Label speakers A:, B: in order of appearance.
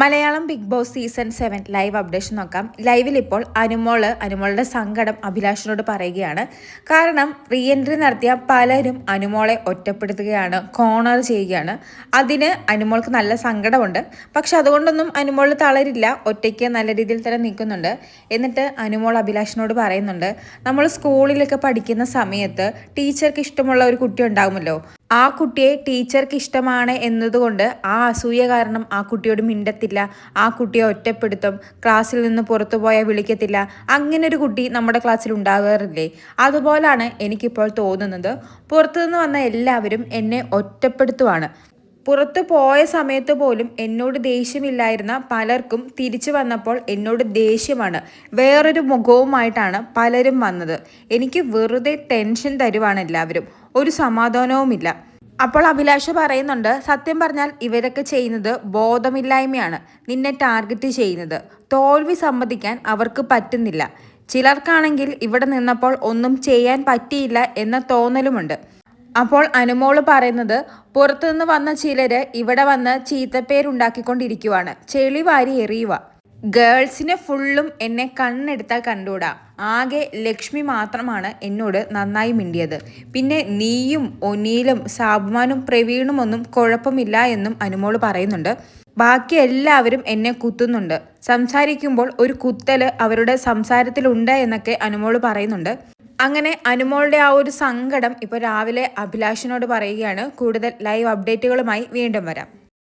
A: Malayalam Bigg Boss season 7 live updation നോക്കാം. ലൈവിൽ ഇപ്പോൾ അനുമോളുടെ സങ്കടം അഭിലാഷിനോട് പറയുകയാണ്. കാരണം റീ എൻട്രി നടത്തിയ പലരും അനുമോളെ ഒറ്റപ്പെടുത്തുകയാണ്, കോർണർ ചെയ്യുകയാണ്. അതിന് അനുമോൾക്ക് നല്ല സങ്കടമുണ്ട്. പക്ഷെ അതുകൊണ്ടൊന്നും അനുമോൾ തളരില്ല, ഒറ്റയ്ക്ക് നല്ല രീതിയിൽ തന്നെ നിൽക്കുന്നുണ്ട്. എന്നിട്ട് അനുമോൾ അഭിലാഷിനോട് പറയുന്നുണ്ട്, നമ്മൾ സ്കൂളിലൊക്കെ പഠിക്കുന്ന സമയത്ത് ടീച്ചർക്ക് ഇഷ്ടമുള്ള ഒരു കുട്ടി ഉണ്ടാകുമല്ലോ, ആ കുട്ടിയെ ടീച്ചർക്ക് ഇഷ്ടമാണ് എന്നതുകൊണ്ട് ആ അസൂയ കാരണം ആ കുട്ടിയോട് മിണ്ടത്തില്ല, ആ കുട്ടിയെ ഒറ്റപ്പെടുത്തും, ക്ലാസ്സിൽ നിന്ന് പുറത്തു പോയാൽ വിളിക്കത്തില്ല. അങ്ങനെ ഒരു കുട്ടി നമ്മുടെ ക്ലാസ്സിൽ ഉണ്ടാകാറില്ലേ? അതുപോലാണ് എനിക്കിപ്പോൾ തോന്നുന്നത്. പുറത്തുനിന്ന് വന്ന എല്ലാവരും എന്നെ ഒറ്റപ്പെടുത്തുവാണ്. പുറത്തു പോയ സമയത്ത് പോലും എന്നോട് ദേഷ്യമില്ലായിരുന്ന പലർക്കും തിരിച്ചു വന്നപ്പോൾ എന്നോട് ദേഷ്യമാണ്, വേറൊരു മുഖവുമായിട്ടാണ് പലരും വന്നത്. എനിക്ക് വെറുതെ ടെൻഷൻ തരുവാണ് എല്ലാവരും, ഒരു സമാധാനവുമില്ല. അപ്പോൾ അഭിലാഷ് പറയുന്നുണ്ട്, സത്യം പറഞ്ഞാൽ ഇവരൊക്കെ ചെയ്യുന്നത് ബോധമില്ലായ്മയാണ്, നിന്നെ ടാർഗറ്റ് ചെയ്യുന്നത്. തോൽവി സമ്മതിക്കാൻ അവർക്ക് പറ്റുന്നില്ല. ചിലർക്കാണെങ്കിൽ ഇവിടെ നിന്നപ്പോൾ ഒന്നും ചെയ്യാൻ പറ്റിയില്ല എന്ന തോന്നലുമുണ്ട്. അപ്പോൾ അനുമോള് പറയുന്നത്, പുറത്തുനിന്ന് വന്ന ചിലര് ഇവിടെ വന്ന് ചീത്തപ്പേരുണ്ടാക്കിക്കൊണ്ടിരിക്കുവാണ്, ചെളി വാരി എറിയുക. ഗേൾസിന് ഫുള്ളും എന്നെ കണ്ണെടുത്താൽ കണ്ടുകൂടാ. ആകെ ലക്ഷ്മി മാത്രമാണ് എന്നോട് നന്നായി മിണ്ടിയത്. പിന്നെ നീയും ഒനീലും സാബുമാനും പ്രവീണും ഒന്നും കുഴപ്പമില്ല എന്നും അനുമോള് പറയുന്നുണ്ട്. ബാക്കി എല്ലാവരും എന്നെ കുത്തുന്നുണ്ട്. സംസാരിക്കുമ്പോൾ ഒരു കുത്തല് അവരുടെ സംസാരത്തിലുണ്ട് എന്നൊക്കെ അനുമോള് പറയുന്നുണ്ട്. അങ്ങനെ അനുമോളുടെ ആ ഒരു സങ്കടം ഇപ്പോൾ രാവിലെ അഭിലാഷിനോട് പറയുകയാണ്. കൂടുതൽ ലൈവ് അപ്ഡേറ്റുകളുമായി വീണ്ടും വരാം.